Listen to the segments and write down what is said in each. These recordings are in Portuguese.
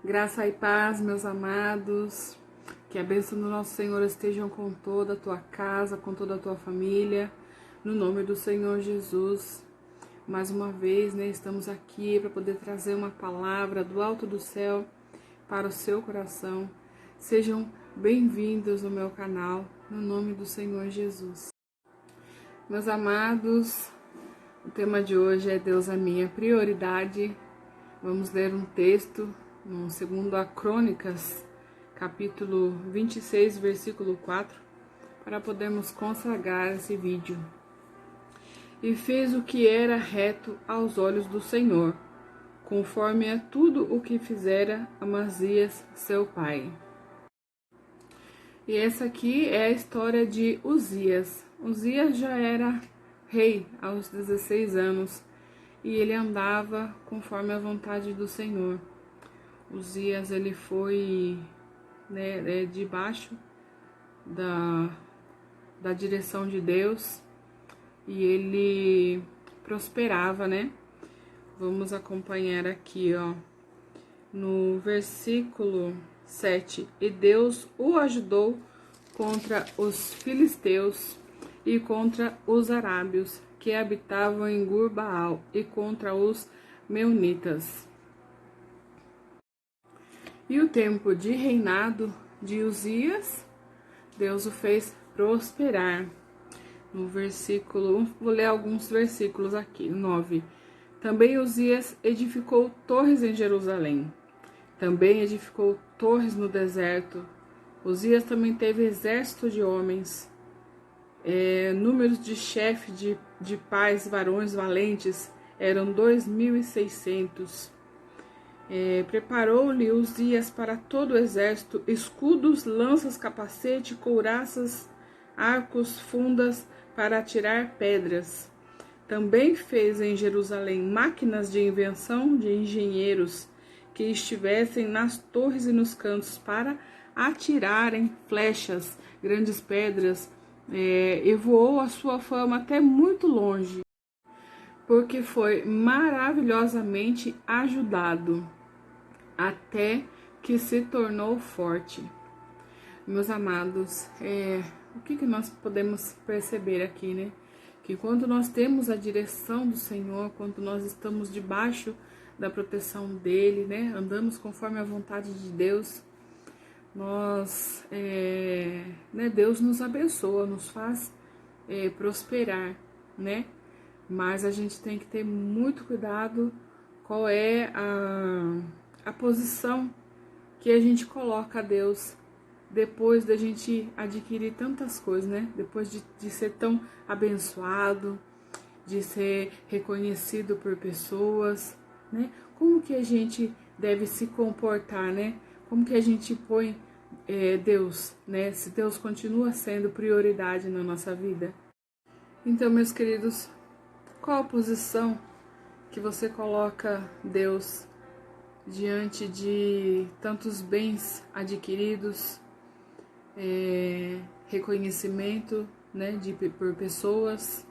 Graça e paz, meus amados, que a bênção do nosso Senhor estejam com toda a tua casa, com toda a tua família, no nome do Senhor Jesus. Mais uma vez, estamos aqui para poder trazer uma palavra do alto do céu para o seu coração. Sejam bem-vindos no meu canal, no nome do Senhor Jesus. Meus amados, o tema de hoje é Deus a minha prioridade. Vamos ler um texto no 2 Crônicas, capítulo 26, versículo 4, para podermos consagrar esse vídeo. E fez o que era reto aos olhos do Senhor, conforme a tudo o que fizera Amazias, seu pai. E essa aqui é a história de Uzias. Uzias já era rei aos 16 anos e ele andava conforme a vontade do Senhor. Uzias, ele foi debaixo da direção de Deus e ele prosperava, Vamos acompanhar aqui, no versículo 7. E Deus o ajudou contra os filisteus e contra os arábios que habitavam em Gur-Baal e contra os meunitas. E o tempo de reinado de Uzias, Deus o fez prosperar. No versículo, vou ler alguns versículos aqui, 9. Também Uzias edificou torres em Jerusalém. Também edificou torres no deserto. Uzias também teve exército de homens. Números de chefe de pais varões valentes eram 2.600. Preparou-lhe Uzias para todo o exército escudos, lanças, capacete, couraças, arcos, fundas para atirar pedras. Também fez em Jerusalém máquinas de invenção de engenheiros que estivessem nas torres e nos cantos para atirarem flechas, grandes pedras, e voou a sua fama até muito longe, porque foi maravilhosamente ajudado, até que se tornou forte. Meus amados, o que nós podemos perceber aqui, Que quando nós temos a direção do Senhor, quando nós estamos debaixo da proteção dele, andamos conforme a vontade de Deus, Deus nos abençoa, nos faz prosperar, Mas a gente tem que ter muito cuidado qual é a posição que a gente coloca a Deus depois da gente adquirir tantas coisas, Depois de ser tão abençoado, de ser reconhecido por pessoas, Como que a gente deve se comportar, Como que a gente põe Deus, Se Deus continua sendo prioridade na nossa vida. Então, meus queridos, qual a posição que você coloca Deus diante de tantos bens adquiridos, reconhecimento, por pessoas,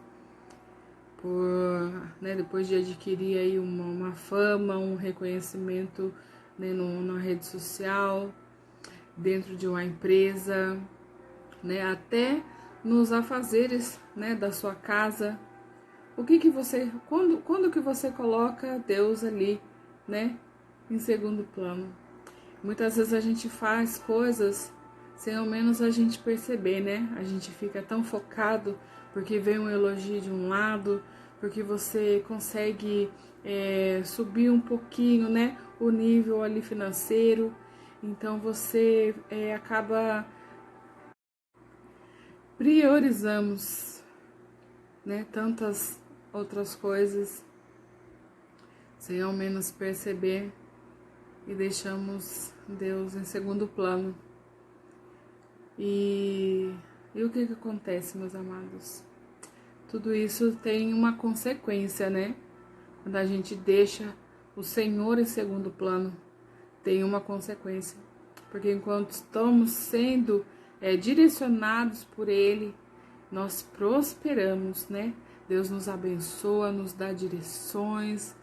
depois de adquirir aí uma fama, um reconhecimento, na rede social, dentro de uma empresa, até nos afazeres, da sua casa. O que você, quando que você coloca Deus ali, em segundo plano? Muitas vezes a gente faz coisas sem ao menos a gente perceber, A gente fica tão focado porque vem um elogio de um lado, porque você consegue subir um pouquinho, o nível ali financeiro. Então você acaba priorizamos, tantas outras coisas sem ao menos perceber e deixamos Deus em segundo plano. E o que acontece, meus amados? Tudo isso tem uma consequência, Quando a gente deixa o Senhor em segundo plano, tem uma consequência. Porque enquanto estamos sendo direcionados por Ele, nós prosperamos, Deus nos abençoa, nos dá direções,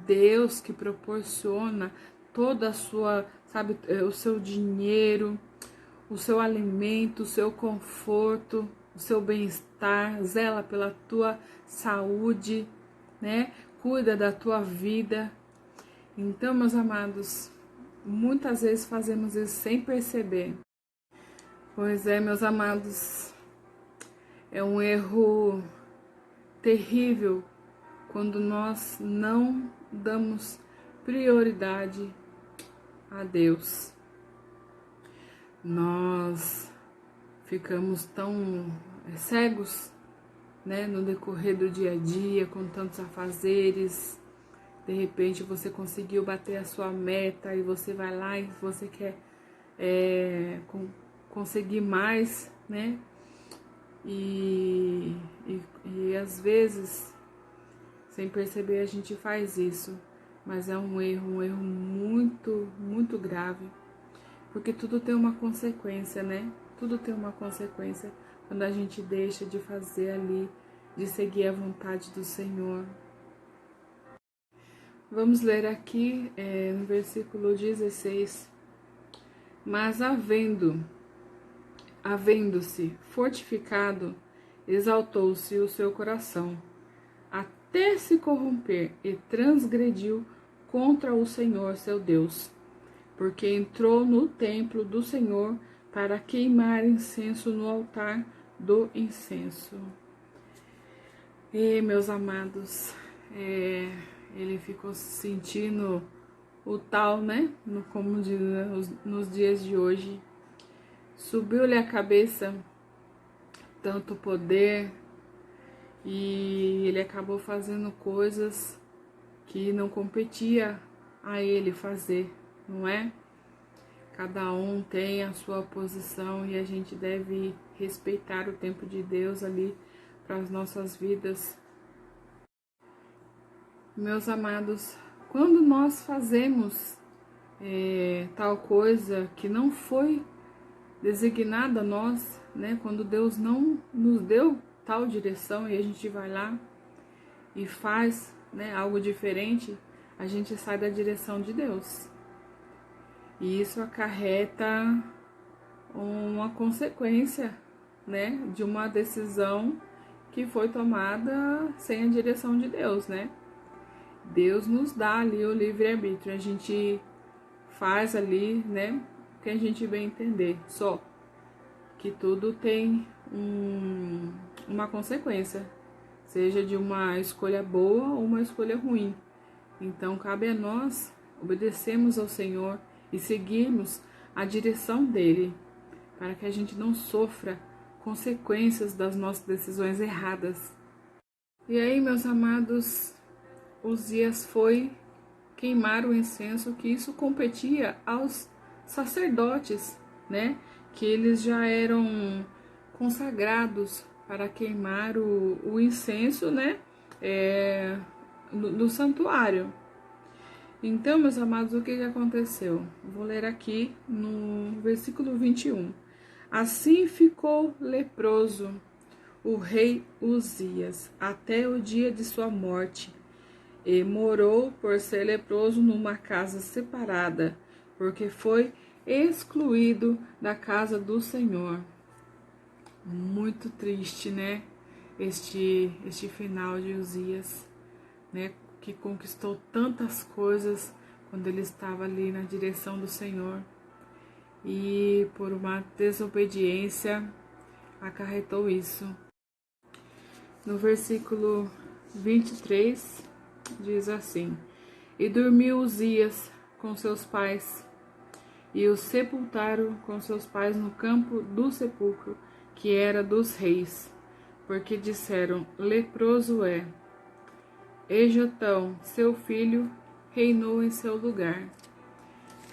Deus que proporciona toda a sua, sabe, o seu dinheiro, o seu alimento, o seu conforto, o seu bem-estar, zela pela tua saúde, né? Cuida da tua vida. Então, meus amados, muitas vezes fazemos isso sem perceber. Pois é, meus amados, é um erro terrível quando nós não damos prioridade a Deus. Nós ficamos tão cegos, né, no decorrer do dia a dia, com tantos afazeres. De repente você conseguiu bater a sua meta e você vai lá e você quer conseguir mais, né? E às vezes, sem perceber, a gente faz isso, mas é um erro muito, muito grave, porque tudo tem uma consequência, né? Tudo tem uma consequência quando a gente deixa de fazer ali, de seguir a vontade do Senhor. Vamos ler aqui no versículo 16. Mas havendo-se fortificado, exaltou-se o seu coração, até se corromper, e transgrediu contra o Senhor seu Deus, porque entrou no templo do Senhor para queimar incenso no altar do incenso. E, meus amados, ele ficou sentindo o tal, né? Como diz, nos dias de hoje. Subiu-lhe a cabeça tanto poder e ele acabou fazendo coisas que não competia a ele fazer, não é? Cada um tem a sua posição e a gente deve respeitar o tempo de Deus ali para as nossas vidas. Meus amados, quando nós fazemos tal coisa que não foi designada a nós, né? Quando Deus não nos deu tal direção e a gente vai lá e faz, né, algo diferente, a gente sai da direção de Deus. E isso acarreta uma consequência, né, de uma decisão que foi tomada sem a direção de Deus, né? Deus nos dá ali o livre-arbítrio, a gente faz ali, né, o que a gente bem entender, só que tudo tem uma consequência, seja de uma escolha boa ou uma escolha ruim. Então cabe a nós obedecermos ao Senhor e seguirmos a direção dele, para que a gente não sofra consequências das nossas decisões erradas. E aí, meus amados, Uzias foi queimar o incenso, que isso competia aos sacerdotes, né? Que eles já eram consagrados para queimar o incenso, né? No santuário. Então, meus amados, o que aconteceu? Vou ler aqui no versículo 21. Assim ficou leproso o rei Uzias até o dia de sua morte, e morou por ser leproso numa casa separada, porque foi excluído da casa do Senhor. Muito triste, né? Este final de Uzias, né? Que conquistou tantas coisas quando ele estava ali na direção do Senhor. E por uma desobediência acarretou isso. No versículo 23 diz assim: E dormiu Uzias com seus pais, e o sepultaram com seus pais no campo do sepulcro, que era dos reis, porque disseram: leproso é. E Jotão, seu filho, reinou em seu lugar.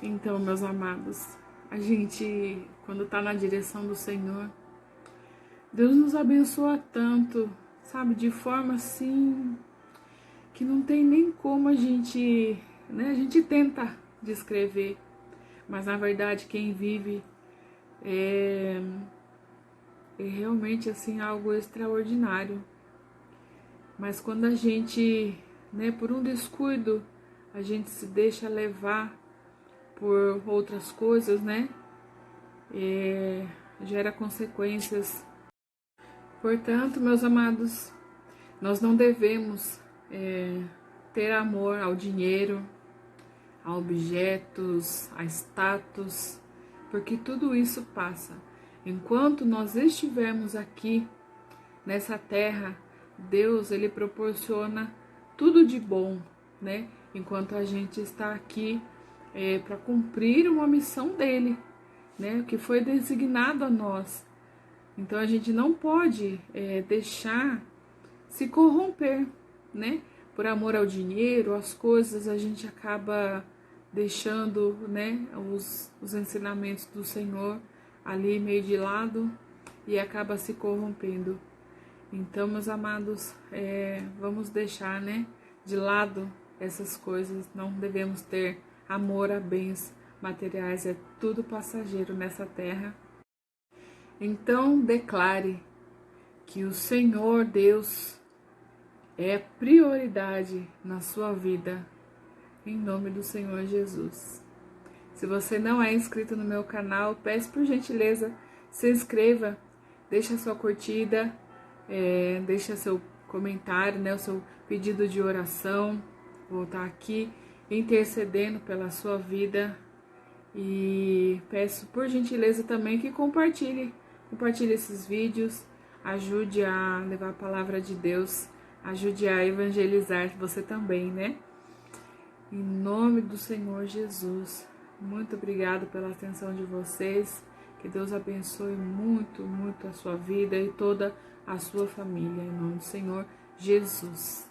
Então, meus amados, a gente, quando está na direção do Senhor, Deus nos abençoa tanto, sabe, de forma assim que não tem nem como a gente, né? A gente tenta descrever, mas na verdade quem vive é realmente assim algo extraordinário. Mas quando a gente, né, por um descuido, a gente se deixa levar por outras coisas, né? Gera consequências. Portanto, meus amados, nós não devemos ter amor ao dinheiro, a objetos, a status, porque tudo isso passa. Enquanto nós estivermos aqui nessa terra, Deus ele proporciona tudo de bom, né? Enquanto a gente está aqui para cumprir uma missão dele, né? Que foi designado a nós. Então a gente não pode deixar se corromper, né? Por amor ao dinheiro, às coisas, a gente acaba deixando, né, os ensinamentos do Senhor ali meio de lado e acaba se corrompendo. Então, meus amados, vamos deixar, né, de lado essas coisas. Não devemos ter amor a bens materiais, é tudo passageiro nessa terra. Então, declare que o Senhor Deus é prioridade na sua vida, em nome do Senhor Jesus. Se você não é inscrito no meu canal, peço por gentileza, se inscreva, deixa sua curtida, deixa seu comentário, né, o seu pedido de oração. Vou estar aqui intercedendo pela sua vida e peço por gentileza também que compartilhe esses vídeos, ajude a levar a palavra de Deus, ajude a evangelizar você também, né? Em nome do Senhor Jesus, muito obrigado pela atenção de vocês, que Deus abençoe muito, muito a sua vida e toda a sua família, em nome do Senhor Jesus.